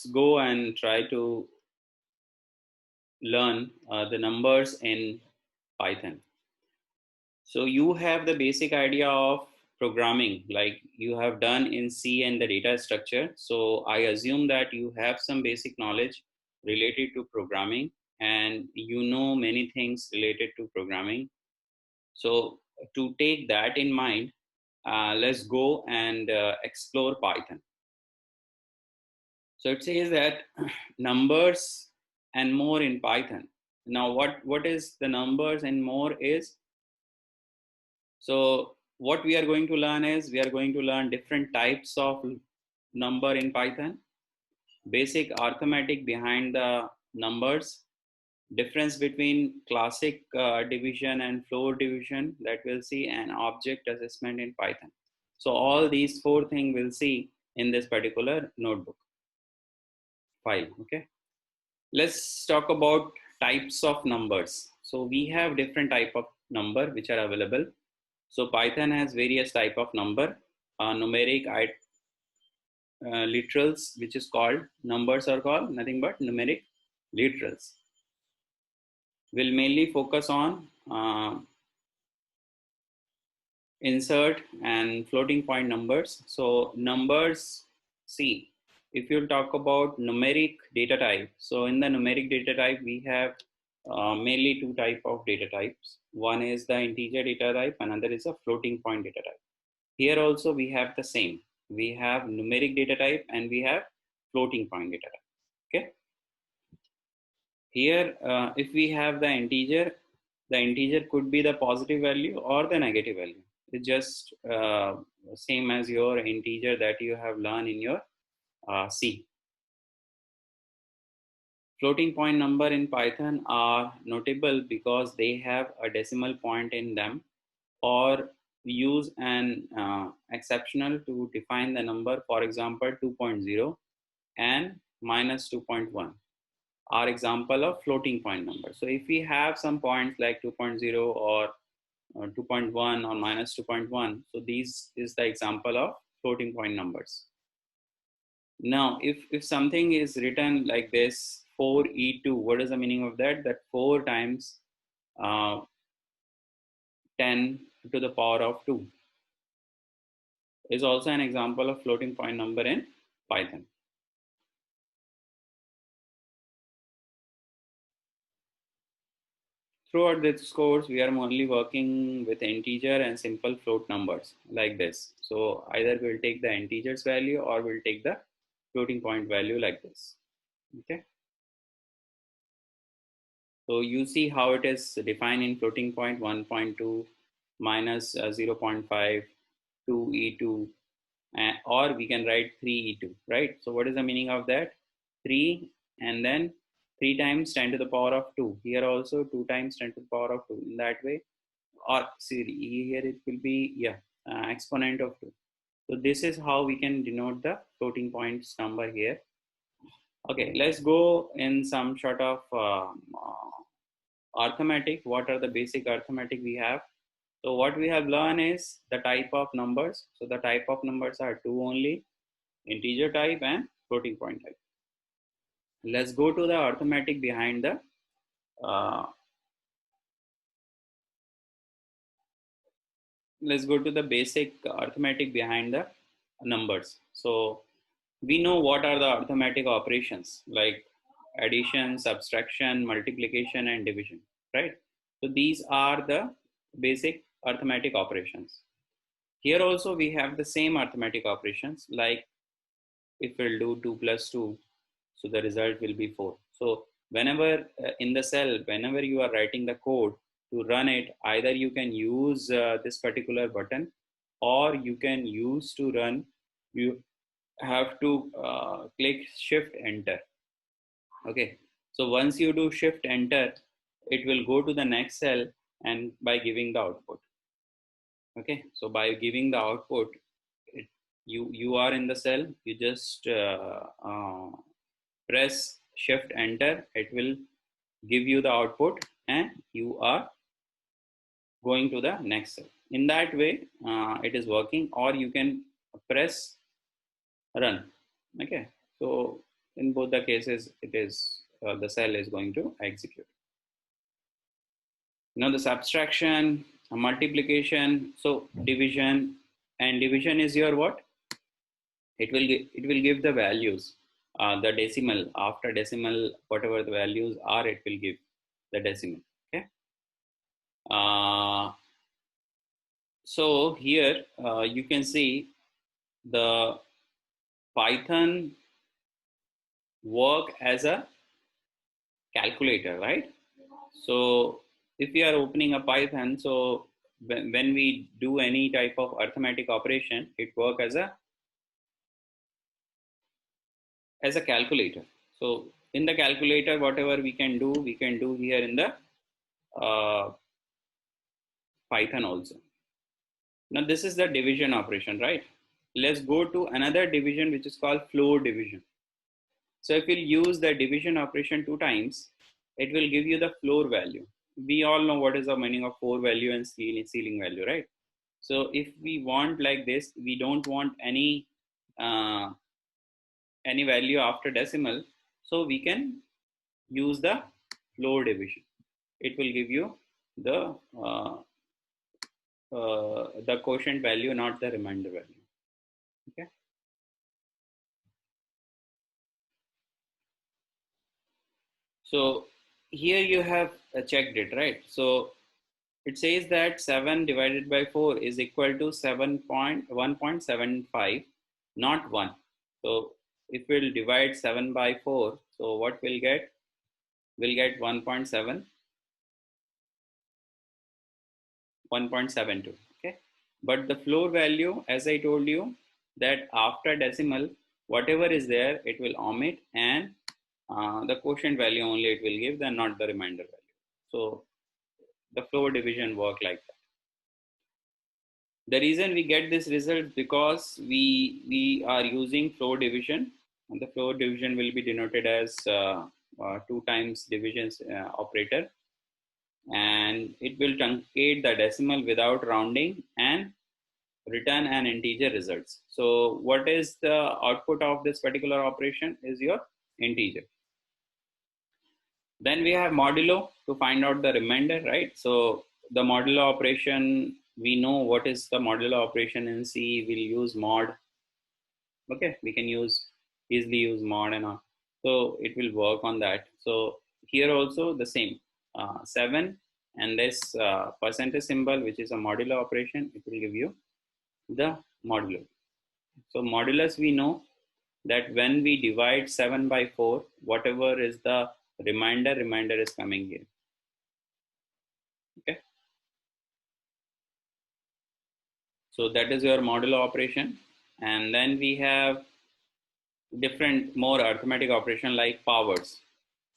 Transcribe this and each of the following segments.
let's go and try to learn the numbers in Python. So you have the basic idea of programming like you have done in C and the data structure. So I assume that you have some basic knowledge related to programming and you know many things related to programming. So to take that in mind, let's go and explore Python. So it says that numbers and more in Python. Now, what is the numbers and more is? So what we are going to learn is we are going to learn different types of number in Python, basic arithmetic behind the numbers, difference between classic division and floor division that we'll see, and object assessment in Python. So all these four things we'll see in this particular notebook file. Okay, let's talk about types of numbers. So we have different type of number which are available. So Python has various type of number, numeric, literals, which is called, numbers are called nothing but numeric literals. We'll mainly focus on insert and floating point numbers. So numbers, see, if you talk about numeric data type, so in the numeric data type, we have mainly two type of data types. One is the integer data type, another is a floating point data type. Here also we have the same. We have numeric data type and we have floating point data type. Okay. Here, if we have the integer could be the positive value or the negative value. It's just same as your integer that you have learned in your C. Floating point number in Python are notable because they have a decimal point in them, or use an exceptional to define the number. For example, 2.0 and minus 2.1 are example of floating point number. So if we have some points like 2.0 or 2.1 or minus 2.1, so these is the example of floating point numbers. Now, if something is written like this, 4e2, what is the meaning of that? That 4 times 10 to the power of 2 is also an example of floating point number in Python. Throughout this course, we are only working with integer and simple float numbers like this. So either we'll take the integer's value or we'll take the floating point value like this. Okay. So you see how it is defined in floating point: 1.2 minus 0.5, 2e2, or we can write 3e2, right? So what is the meaning of that? 3 and then 3 times 10 to the power of 2. Here also 2 times 10 to the power of 2. In that way, or see here it will be exponent of 2. So this is how we can denote the floating points number here. Okay, let's go in some sort of arithmetic. What are the basic arithmetic we have? So what we have learned is the type of numbers. So the type of numbers are two only: integer type and floating point type. Let's go to the arithmetic behind the let's go to the basic arithmetic behind the numbers. So we know what are the arithmetic operations like addition, subtraction, multiplication, and division, right? So these are the basic arithmetic operations. Here also we have the same arithmetic operations, like if we'll do 2 plus 2, so the result will be 4. So whenever in the cell, whenever you are writing the code to run it, either you can use this particular button, or you can use to run, you have to click shift enter. Okay, so once you do shift enter, it will go to the next cell and by giving the output. Okay, so by giving the output, you are in the cell, you just press shift enter, it will give you the output and you are going to the next cell. In that way it is working, or you can press run. Okay, so In both the cases, it is the cell is going to execute. Now the subtraction, multiplication, so division, and division is your what? It will give the values, the decimal, after decimal, whatever the values are, it will give the decimal. Okay. So here you can see the Python work as a calculator, right? So if we are opening a Python, so when we do any type of arithmetic operation, it work as a calculator. So in the calculator, whatever we can do here in the Python also. Now this is the division operation, right? Let's go to another division which is called floor division. So if we'll use the division operation 2 times, it will give you the floor value. We all know what is the meaning of floor value and ceiling value, right? So if we want like this, we don't want any value after decimal, so we can use the floor division. It will give you the quotient value, not the remainder value. Okay. So here you have checked it, right? So it says that 7 divided by 4 is equal to 1.75, not 1. So if we'll divide 7 by 4, so what we'll get? We'll get 1.7, 1.72. Okay. But the floor value, as I told you, that after decimal, whatever is there, it will omit, and the quotient value only it will give, then not the remainder value. So the floor division work like that. The reason we get this result because we are using floor division, and the floor division will be denoted as 2 times divisions operator, and it will truncate the decimal without rounding and return an integer results. So what is the output of this particular operation is your integer. Then we have modulo to find out the remainder, right? So the modulo operation, we know what is the modulo operation in C. We'll use mod. Okay, we can easily use mod and all. So it will work on that. So here also the same, 7 and this percentage symbol, which is a modulo operation, it will give you the modulo. So modulus, we know that when we divide 7 by 4, whatever is the remainder is coming here. Okay. So that is your modulo operation. And then we have different more arithmetic operation like powers.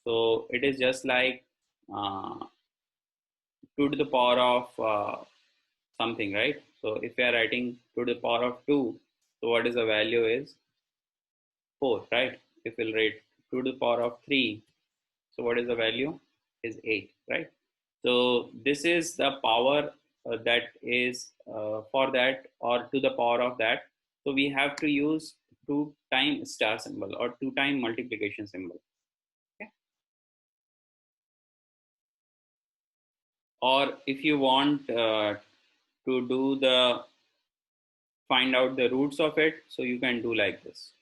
So it is just like 2 to the power of something, right? So if we are writing 2 to the power of 2, so what is the value is 4, right? If we'll write 2 to the power of 3, so what is the value is 8, right? So this is the power that is for that, or to the power of that. So we have to use 2 time star symbol or 2 time multiplication symbol. Okay. Or if you want to do the find out the roots of it, so you can do like this.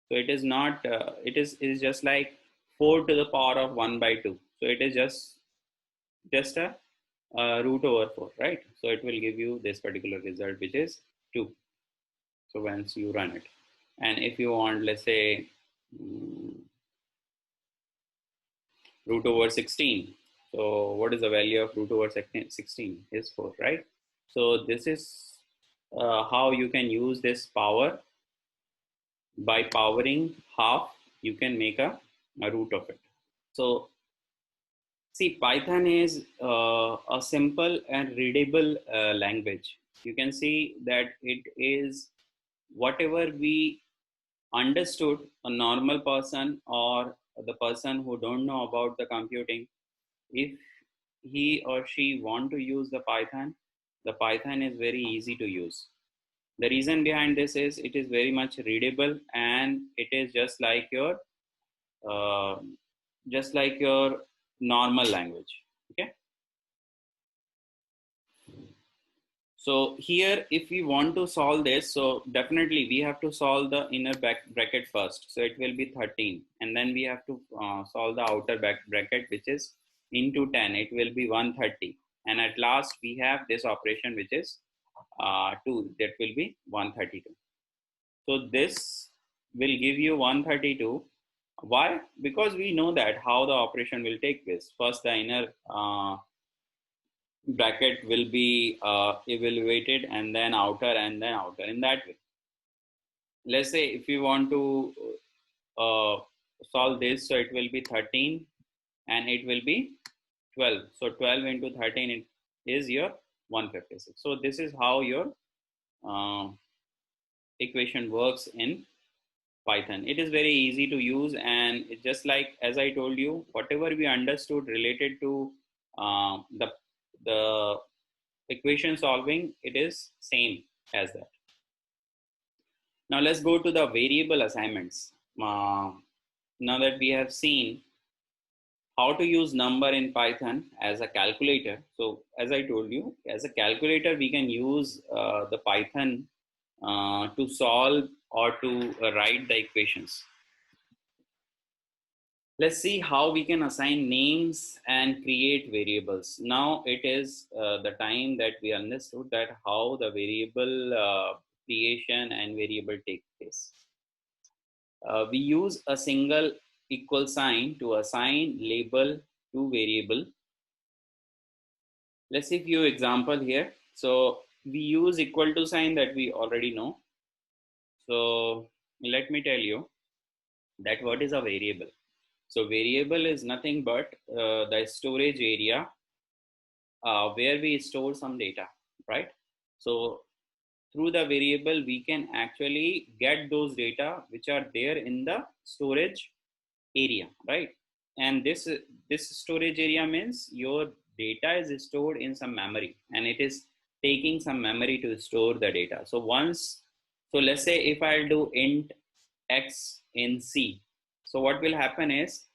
So it is not it is just like 4 to the power of 1 by 2. So it is just a root over 4, right? So it will give you this particular result, which is 2. So once you run it, and if you want, let's say root over 16, so what is the value of root over 16 is 4, right? So this is how you can use this power. By powering half, you can make a root of it. So see, Python is a simple and readable language. You can see that it is whatever we understood a normal person or the person who don't know about the computing, if he or she want to use the Python is very easy to use. The reason behind this is it is very much readable, and it is uh, just like your normal language. Okay. So here, if we want to solve this, so definitely we have to solve the inner bracket first. So it will be 13, and then we have to solve the outer bracket, which is into 10. It will be 130, and at last we have this operation, which is 2. That will be 132. So this will give you 132. Why? Because we know that how the operation will take place. First, the inner bracket will be evaluated, and then outer, and then outer, in that way. Let's say if you want to uh, solve this, so it will be 13 and it will be 12. So 12 into 13 is your 156. So this is how your uh, equation works in Python. It is very easy to use, and it's just like, as I told you, whatever we understood related to the equation solving, it is same as that. Now let's go to the variable assignments. Now that we have seen how to use number in Python as a calculator. So as I told you, as a calculator, we can use the Python to solve or to write the equations. Let's see how we can assign names and create variables. Now it is the time that we understood that how the variable creation and variable take place. We use a single equal sign to assign label to variable. Let's see a few example here. So we use equal to sign that we already know. So let me tell you that what is a variable. So variable is nothing but the storage area where we store some data, right? So through the variable, we can actually get those data which are there in the storage area, right? And this storage area means your data is stored in some memory, and it is taking some memory to store the data. So let's say if I'll do int x in C, so what will happen is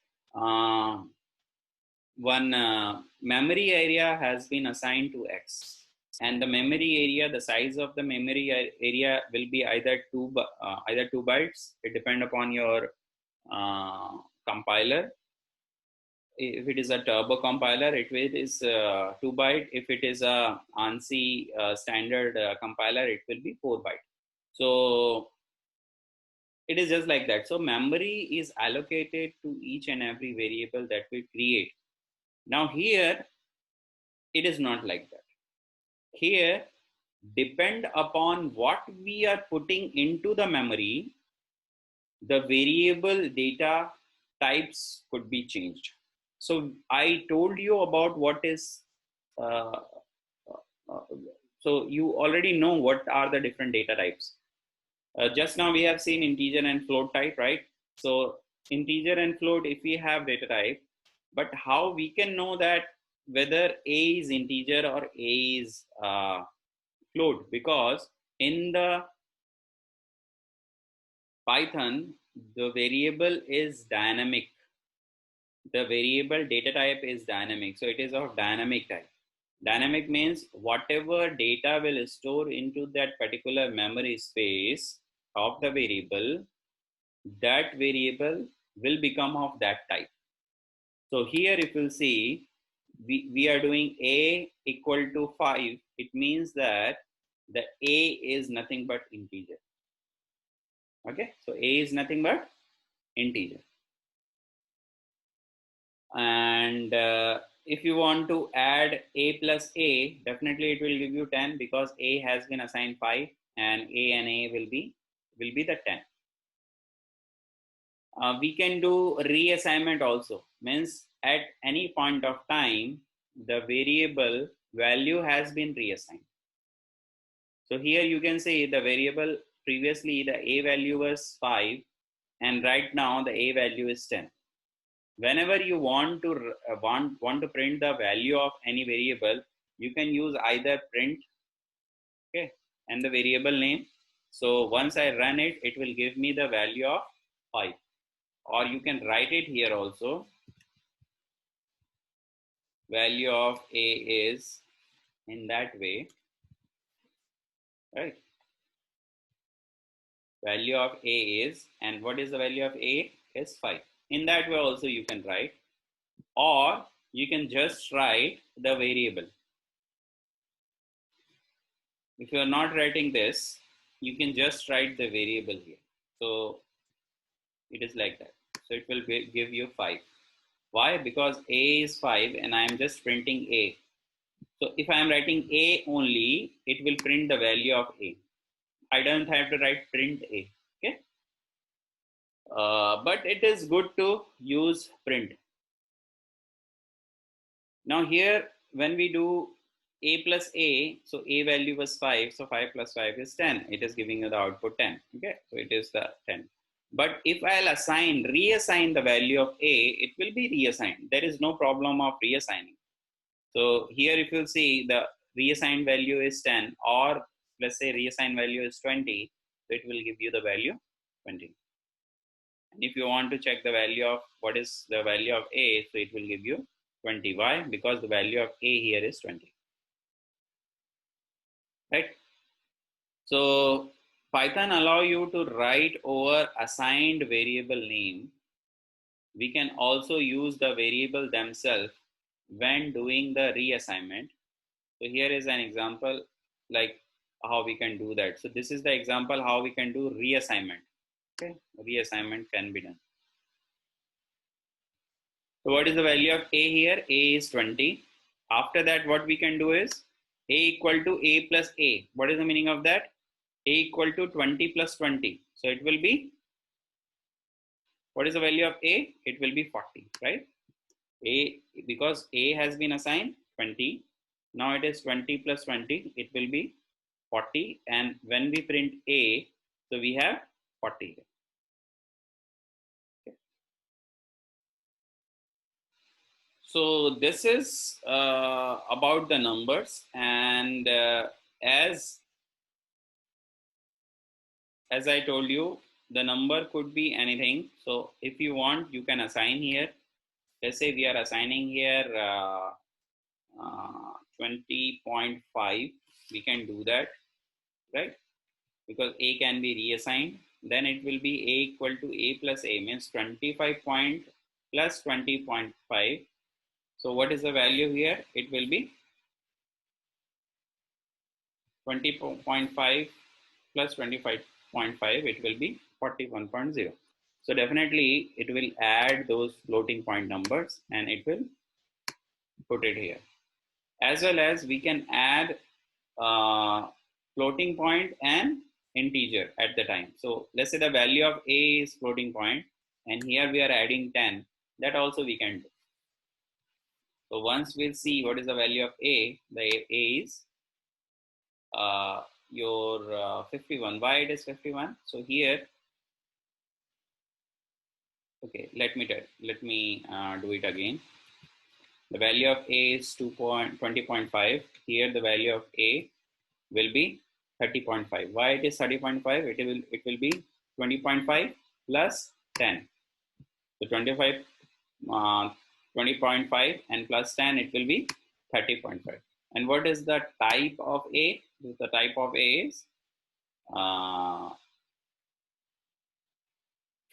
one memory area has been assigned to x, and the memory area, the size of the memory area will be either either 2 bytes. It depend upon your compiler. If it is a turbo compiler, it is 2 byte. If it is a ANSI standard compiler, it will be 4 byte. So it is just like that. So memory is allocated to each and every variable that we create. Now here, it is not like that. Here, depend upon what we are putting into the memory, the variable data types could be changed. So I told you about what is, uh, uh, so you already know what are the different data types. Just now we have seen integer and float type, right? So integer and float, if we have data type, but how we can know that whether A is integer or A is float? Because in the Python, the variable is dynamic. The variable data type is dynamic. So it is of dynamic type. Dynamic means whatever data will store into that particular memory space of the variable, that variable will become of that type. So here if you see, we are doing A equal to 5. It means that the A is nothing but integer. Okay, so A is nothing but integer. And if you want to add A plus A, definitely it will give you 10, because A has been assigned 5, and A will be the 10. We can do reassignment also. Means at any point of time, the variable value has been reassigned. So here you can see the variable, previously the A value was 5, and right now the A value is 10. Whenever you want to want to print the value of any variable, you can use either print, okay, and the variable name, So once I run it, it will give me the value of 5. Or you can write it here also. Value of A is in that way, right? Value of A is, and what is the value of A? Is 5. In that way also you can write, or you can just write the variable. If you are not writing this, you can just write the variable here. So it is like that. So it will give you 5. Why? Because A is 5 and I am just printing A. So if I am writing A only, it will print the value of A. I don't have to write print A. Okay. But it is good to use print. Now here, when we do A plus A, so A value was 5, so 5 plus 5 is 10. It is giving you the output 10. Okay, so it is the 10. But if I'll reassign the value of A, it will be reassigned. There is no problem of reassigning. So here if you see, the reassigned value is 10, or let's say reassigned value is 20, so it will give you the value 20. And if you want to check the value of what is the value of A, so it will give you 20. Why? Because the value of A here is 20. Right? So Python allow you to write over assigned variable name. We can also use the variable themselves when doing the reassignment. So here is an example like how we can do that. So this is the example how we can do reassignment. Okay, reassignment can be done. So what is the value of A here? A is 20. After that, what we can do is A equal to A plus A. What is the meaning of that? A equal to 20 plus 20. So it will be, what is the value of A? It will be 40, right? A, because A has been assigned 20. Now it is 20 plus 20. It will be 40. And when we print A, so we have 40. Okay. So this is about the numbers, and as I told you, the number could be anything. So if you want, you can assign here. Let's say we are assigning here 20.5. We can do that, right? Because A can be reassigned. Then it will be A equal to A plus A, means 25 point plus 20.5. So what is the value here? It will be 20.5 plus 25.5, it will be 41.0. So definitely it will add those floating point numbers and it will put it here. As well as we can add floating point and integer at the time. So let's say the value of A is floating point and here we are adding 10. That also we can do. So once we'll see what is the value of A, the A is your 51. Why it is 51? So here, okay, let me do it again. The value of A is 20.5. Here the value of A will be 30.5. Why it is 30.5? It will be 20.5 plus 10. So 20.5 and plus 10, it will be 30.5. And what is the type of A? The type of A is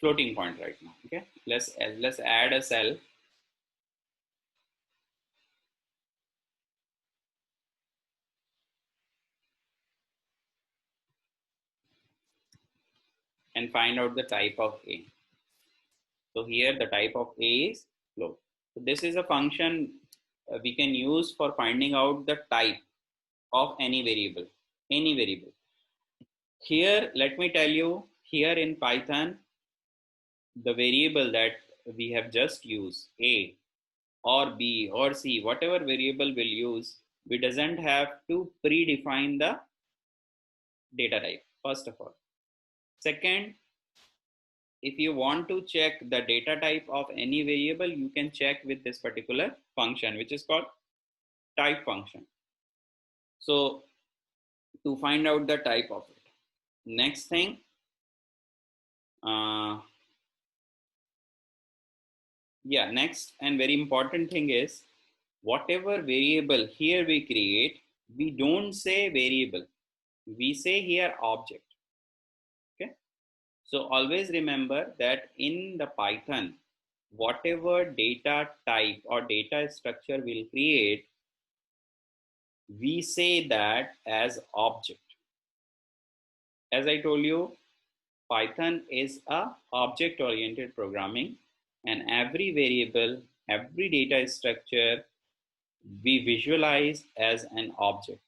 floating point right now. Okay, let's add a cell. And find out the type of A. So here the type of A is float. So this is a function we can use for finding out the type of any variable. Here, let me tell you, here in Python, the variable that we have just used, A or B or C, whatever variable we'll use, we doesn't have to predefine the data type, first of all. Second, if you want to check the data type of any variable, you can check with this particular function, which is called type function. So to find out the type of it. Next thing, next and very important thing is, whatever variable here we create, we don't say variable, we say here object. Okay, so always remember that in the Python, whatever data type or data structure we'll create, we say that as object. As I told you, Python is a object oriented programming, and every variable, every data structure we visualize as an object.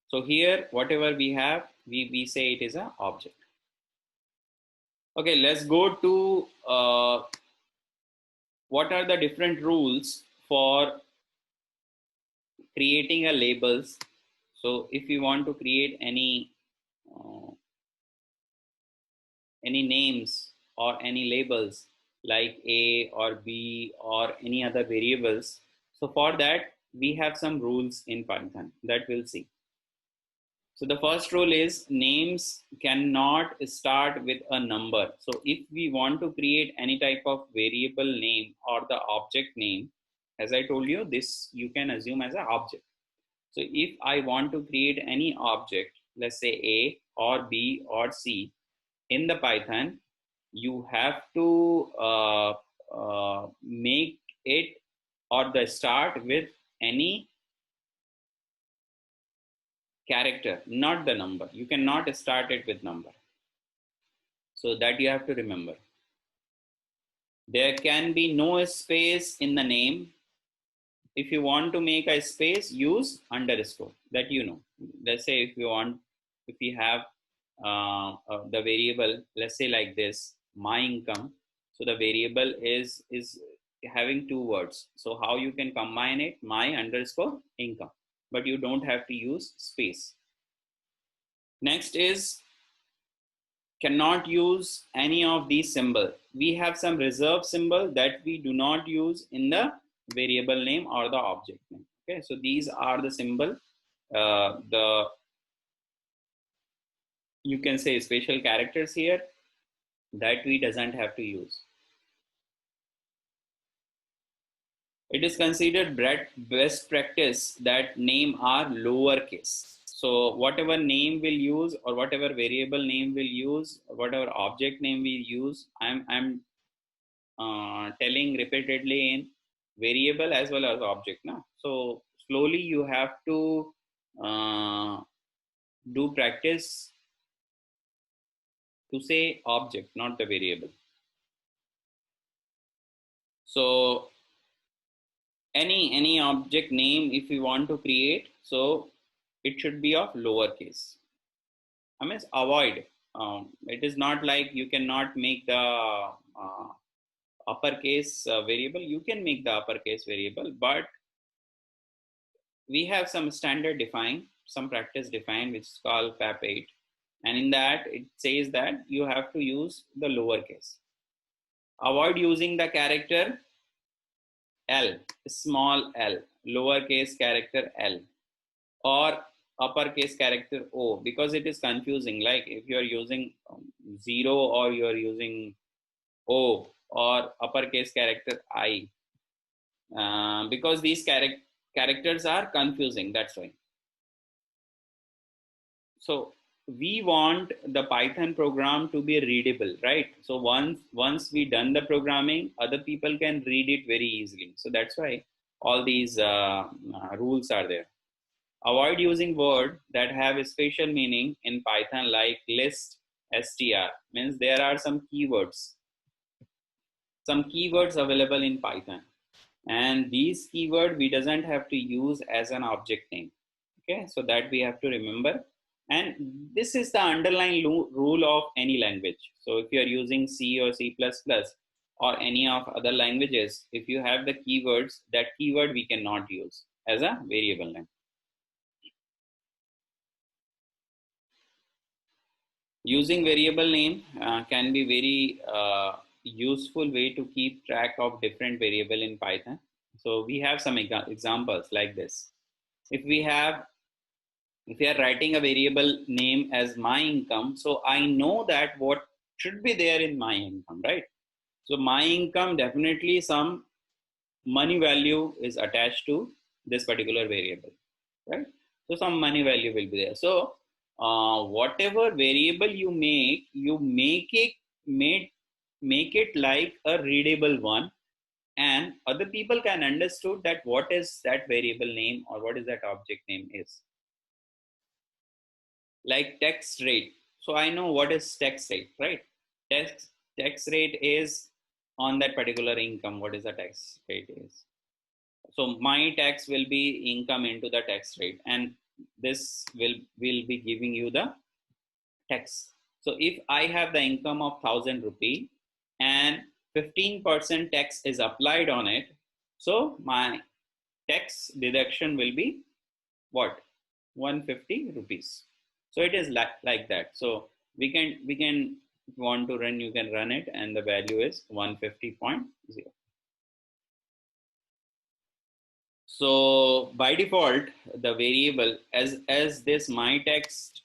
So here, whatever we have, we say it is an object. Okay, let's go to what are the different rules for creating a labels. So if you want to create uh, any names or any labels like A or B or any other variables, so for that we have some rules in Python that we'll see. So the first rule is names cannot start with a number. So if we want to create any type of variable name or the object name, as I told you, this you can assume as an object. So if I want to create any object, let's say A or B or C in the Python, you have to make it or the start with any character, not the number. You cannot start it with number. So that you have to remember. There can be no space in the name. If you want to make a space, use underscore, that you know. Let's say if you have the variable, let's say like this, my income. So the variable is having two words. So how you can combine it, my underscore income, but you don't have to use space. Next is, cannot use any of these symbols. We have some reserved symbol that we do not use in the variable name or the object name. Okay, so these are the symbol, the you can say special characters here that we doesn't have to use. It is considered best practice that name are lowercase. So whatever name we'll use or whatever variable name we'll use or whatever object name we use, I'm telling repeatedly in variable as well as object. Now, so slowly you have to do practice to say object, not the variable. So any object name if you want to create, so it should be of lowercase. I mean, avoid. It is not like you cannot make the uppercase variable. You can make the uppercase variable, but we have some standard defined, some practice defined, which is called PAP8. And in that, it says that you have to use the lowercase. Avoid using the character L, small l, lowercase character L, or uppercase character O, because it is confusing. Like if you are using 0 or you are using O or uppercase character I, because these characters are confusing. That's why. So we want the Python program to be readable, right? So once we done the programming, other people can read it very easily. So that's why all these rules are there. Avoid using words that have a special meaning in Python, like list, str. Means there are some keywords available in Python, and these keyword we doesn't have to use as an object name. Okay, so that we have to remember, and this is the underlying rule of any language. So if you are using C or C++ or any of other languages, if you have the keywords, that keyword we cannot use as a variable name. Using variable name can be very useful way to keep track of different variable in Python. So we have some examples like this. If we have if we are writing a variable name as my income, so I know that what should be there in my income, right? So my income, definitely some money value is attached to this particular variable, right? So some money value will be there. So whatever variable you make it like a readable one, and other people can understood that what is that variable name or what is that object name is. Like tax rate. So I know what is tax rate, right? Tax rate is on that particular income. What is the tax rate is? So my tax will be income into the tax rate, and this will be giving you the tax. So if I have the income of 1,000 rupee and 15% tax is applied on it, so my tax deduction will be what? 150 rupees. So it is like that. So we can if you want to run, you can run it, and the value is 150.0. So by default, the variable as this my text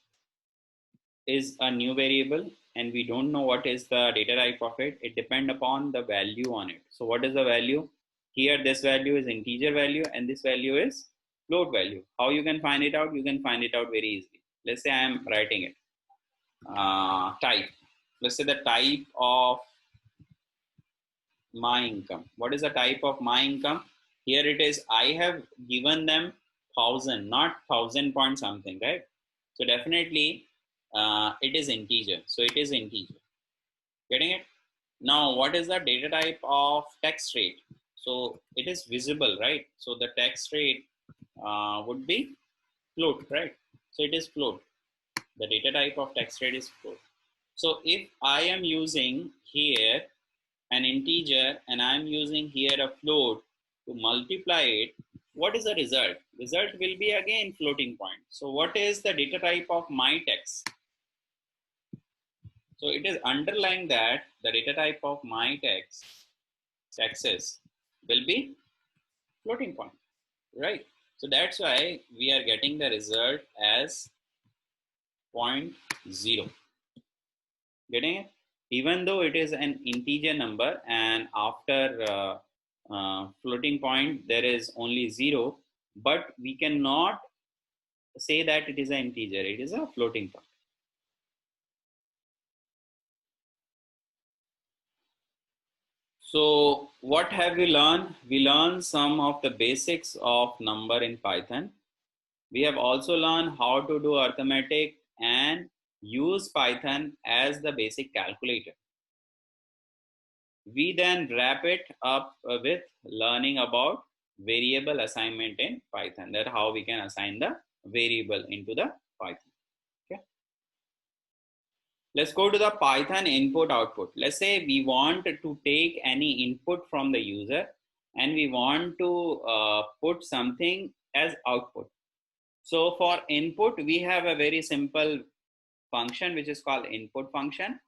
is a new variable, and we don't know what is the data type of it. It depends upon the value on it. So what is the value? Here this value is integer value, and this value is float value. How you can find it out? You can find it out very easily. Let's say I am writing it. Type. Let's say the type of my income. What is the type of my income? Here it is. I have given them 1,000, not 1,000 point something, right? So definitely it is integer. So it is integer. Getting it? Now, what is the data type of tax rate? So it is visible, right? So the tax rate would be float, right? So it is float. The data type of tax rate is float. So if I am using here an integer and I'm using here a float to multiply it, what is the result? Result will be again floating point. So what is the data type of my tax? So it is underlying that the data type of my taxes will be floating point, right? So that's why we are getting the result as 0.0. Getting it? Even though it is an integer number, and after floating point there is only 0, but we cannot say that it is an integer. It is a floating point. So what have we learned? We learned some of the basics of number in Python. We have also learned how to do arithmetic and use Python as the basic calculator. We then wrap it up with learning about variable assignment in Python. That how we can assign the variable into the Python. Okay. Let's go to the Python input output. Let's say we want to take any input from the user and we want to put something as output. So for input, we have a very simple function which is called input function.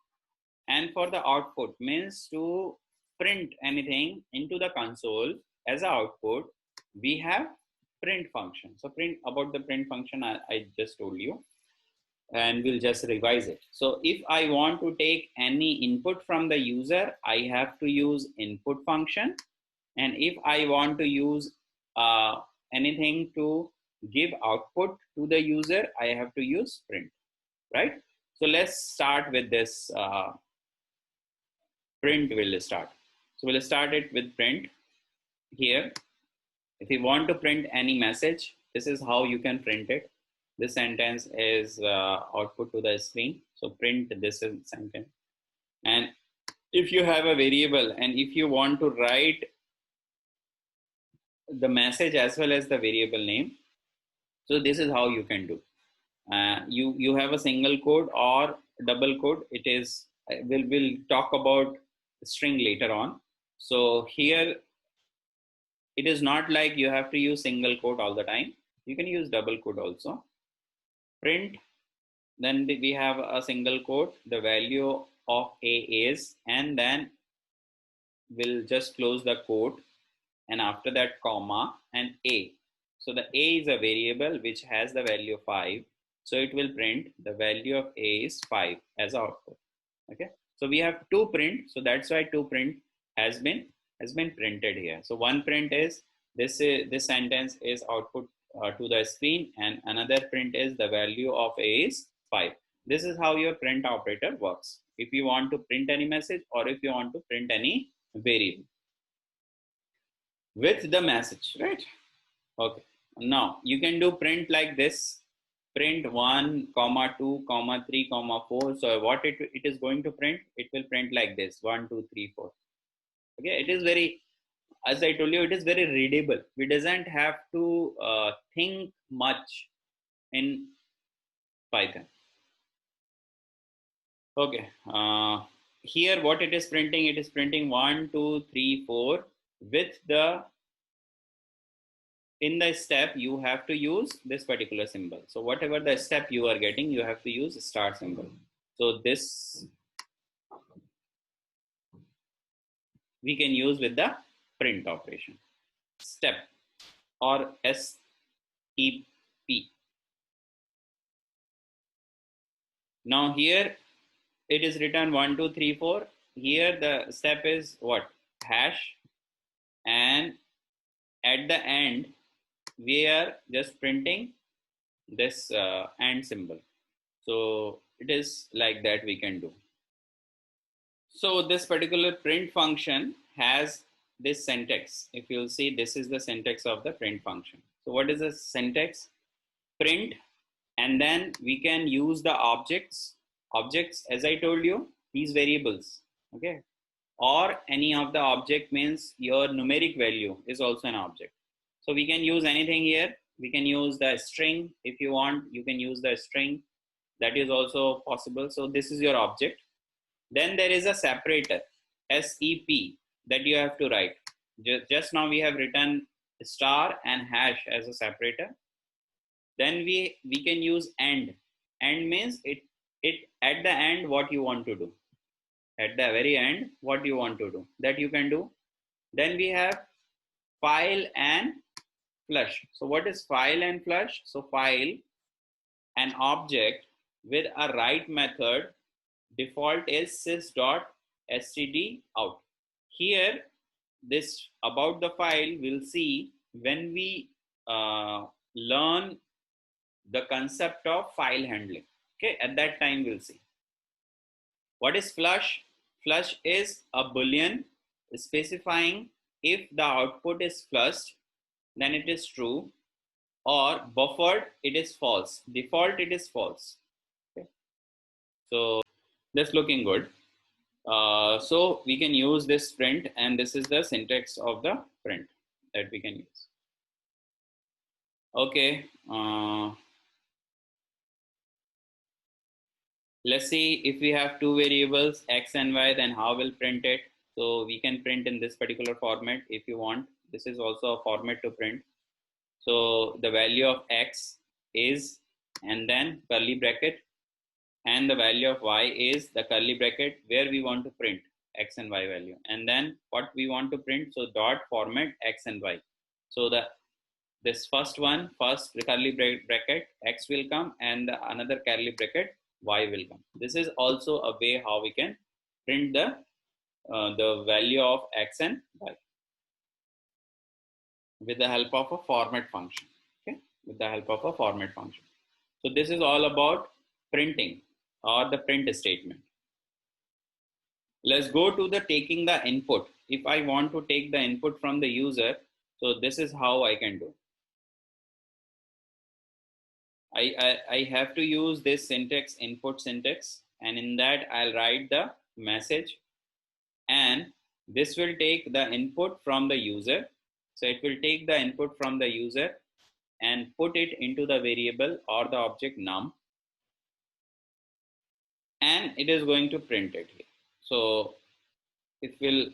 And for the output means to print anything into the console as an output, we have print function. So print, about the print function I just told you, and we'll just revise it. So if I want to take any input from the user, I have to use input function. And if I want to use anything to give output to the user, I have to use print, right? So let's start with this print. Will start. So we'll start it with print here. If you want to print any message, this is how you can print it. This sentence is output to the screen. So print this is sentence. And if you have a variable and if you want to write the message as well as the variable name, so this is how you can do. You have a single quote or double quote. It is we'll talk about string later on. So here it is not like you have to use single quote all the time. You can use double quote also. Print, then we have a single quote, the value of a is, and then we'll just close the quote, and after that comma and a. So the A is a variable which has the value of 5. So it will print the value of A is 5 as output. Okay. So we have two print. So that's why two print has been printed here. So one print is this sentence is output to the screen, and another print is the value of A is 5. This is how your print operator works. If you want to print any message or if you want to print any variable with the message, right? Okay. Now you can do print like this, print 1, comma 2, comma 3, comma 4. So what it is going to print, it will print like this, 1, 2, 3, 4. Okay. It is very, as I told you, it is very readable. We doesn't have to think much in Python. Okay. Here what it is printing, it is printing 1, 2, 3, 4 with the, in the step you have to use this particular symbol. So whatever the step you are getting, you have to use star symbol. So this we can use with the print operation, step or SEP. Now here it is written 1, 2, 3, 4. Here the step is what? Hash, and at the end we are just printing this AND symbol. So it is like that we can do. So this particular print function has this syntax. If you'll see, this is the syntax of the print function. So what is the syntax? Print, and then we can use the objects. Objects, as I told you, these variables, okay? Or any of the object means your numeric value is also an object. So we can use anything here. We can use the string. If you want, you can use the string. That is also possible. So this is your object. Then there is a separator, SEP, that you have to write. Just now we have written star and hash as a separator. Then we can use AND. AND means it at the end what you want to do. At the very end, what you want to do, that you can do. Then we have file and flush. So what is file and flush? So file, an object with a write method, default is sys.std out. Here, this about the file we'll see when we learn the concept of file handling. Okay, at that time we'll see. What is flush? Flush is a boolean specifying if the output is flushed, then it is true, or buffered, it is false. Default, it is false. Okay. So that's looking good. So we can use this print, and this is the syntax of the print that we can use. Okay. Let's see, if we have two variables x and y, then how we'll print it. So we can print in this particular format if you want. This is also a format to print. So the value of x is, and then curly bracket, and the value of y is the curly bracket where we want to print x and y value, and then what we want to print. So dot format x and y. So this first curly bracket x will come, and another curly bracket y will come. This is also a way how we can print the value of x and y with the help of a format function. Okay, with the help of a format function. So this is all about printing or the print statement. Let's go to the taking the input. If I want to take the input from the user, so this is how I can do. I have to use this syntax, input syntax, and in that I'll write the message, and this will take the input from the user. So it will take the input from the user and put it into the variable or the object num, and it is going to print it here. So if we'll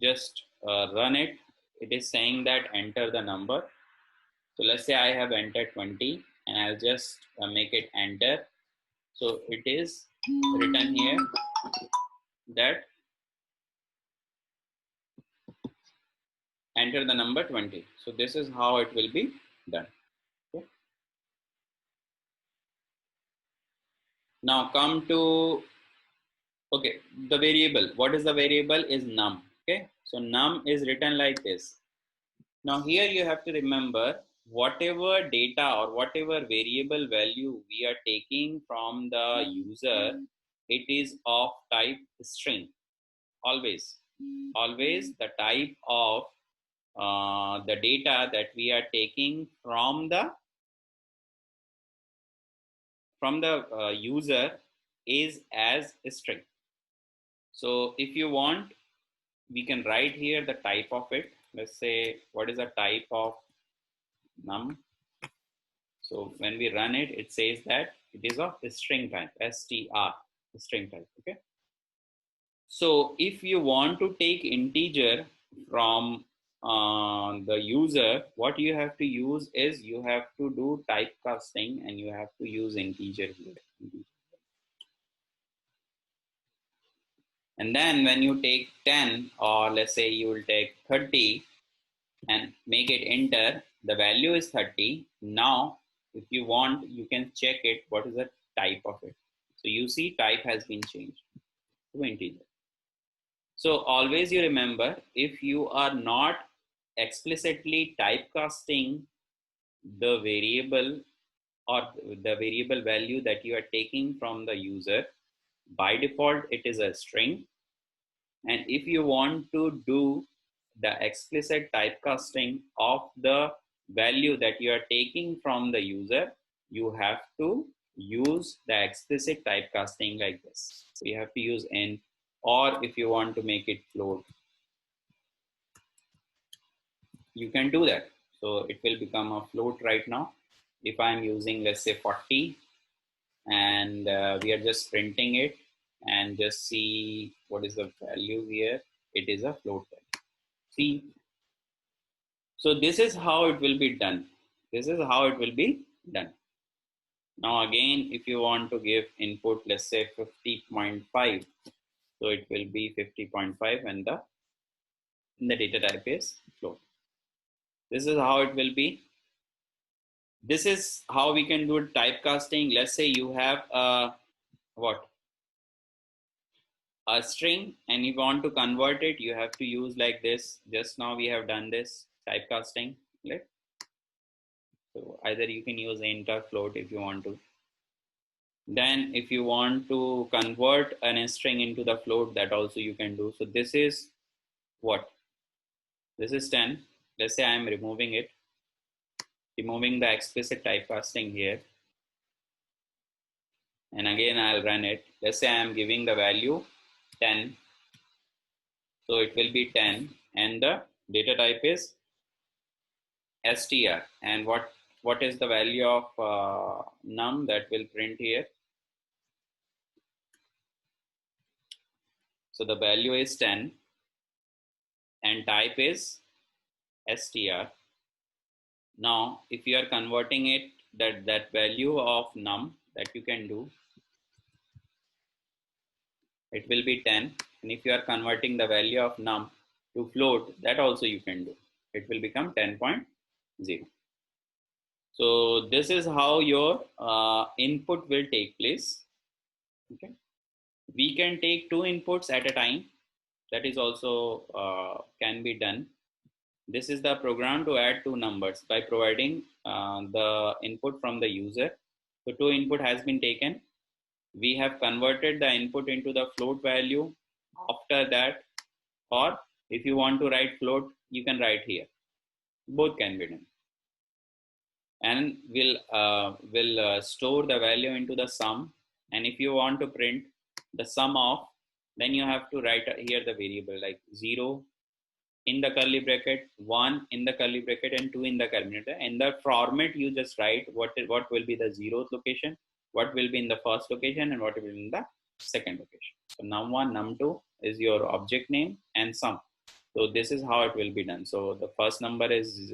just run it, it is saying that enter the number. So let's say I have entered 20, and I'll just make it enter. So it is written here that enter the number 20. So this is how it will be Done. Okay. Now come to, okay, the variable. What is the variable? Is num. Okay, so num is written like this. Now here you have to remember, whatever data or whatever variable value we are taking from the user, it is of type string. Always the type of the data that we are taking from the user is as a string. So if you want, we can write here the type of it. Let's say, what is the type of num? So when we run it, it says that it is of string type, str, string type. Okay. So if you want to take integer from the user, what you have to use is you have to do typecasting, and you have to use integer here. And then when you take 10, or let's say you will take 30 and make it enter, the value is 30. Now, if you want, you can check it, what is the type of it. So you see type has been changed to integer. So always you remember, if you are not explicitly typecasting the variable or the variable value that you are taking from the user, by default it is a string. And if you want to do the explicit typecasting of the value that you are taking from the user, you have to use the explicit typecasting like this. So you have to use int, or if you want to make it float, you can do that. So it will become a float right now. If I'm using, let's say 40, and we are just printing it, and just see what is the value here. It is a float value. See, so this is how it will be done. This is how it will be done. Now again, if you want to give input, let's say 50.5, so it will be 50.5, and the data type is float. This is how it will be. This is how we can do typecasting. Let's say you have a string, and you want to convert it, you have to use like this. Just now we have done this typecasting, right? So either you can use int or float if you want to. Then if you want to convert an string into the float, that also you can do. So this is what? This is 10. Let's say I am removing it, removing the explicit typecasting here. And again, I'll run it. Let's say I am giving the value 10. So it will be 10, and the data type is str. And what is the value of num that will print here? So the value is 10, and type is str. Now, if you are converting it, that value of num that you can do, it will be 10. And if you are converting the value of num to float, that also you can do. It will become 10.0. So this is how your input will take place. Okay. We can take 2 inputs at a time. That is also can be done. This is the program to add 2 numbers by providing the input from the user. So 2 input has been taken. We have converted the input into the float value. After that, or if you want to write float, you can write here. Both can be done. And we'll store the value into the sum. And if you want to print the sum of, then you have to write here the variable like 0 in the curly bracket, 1 in the curly bracket, and 2 in the curly bracket. In the format, you just write what will be the 0th location, what will be in the first location, and what will be in the second location. So num1, num2 is your object name and sum. So this is how it will be done. So the first number is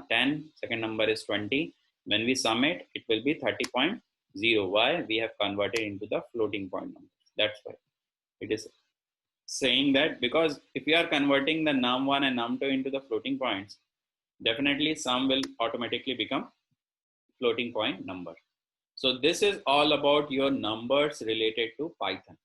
10, second number is 20. When we sum it, it will be 30.0. Why? We have converted into the floating point number. That's why it is saying that, because if you are converting the num1 and num2 into the floating points, Definitely some will automatically become floating point number. So this is all about your numbers related to Python.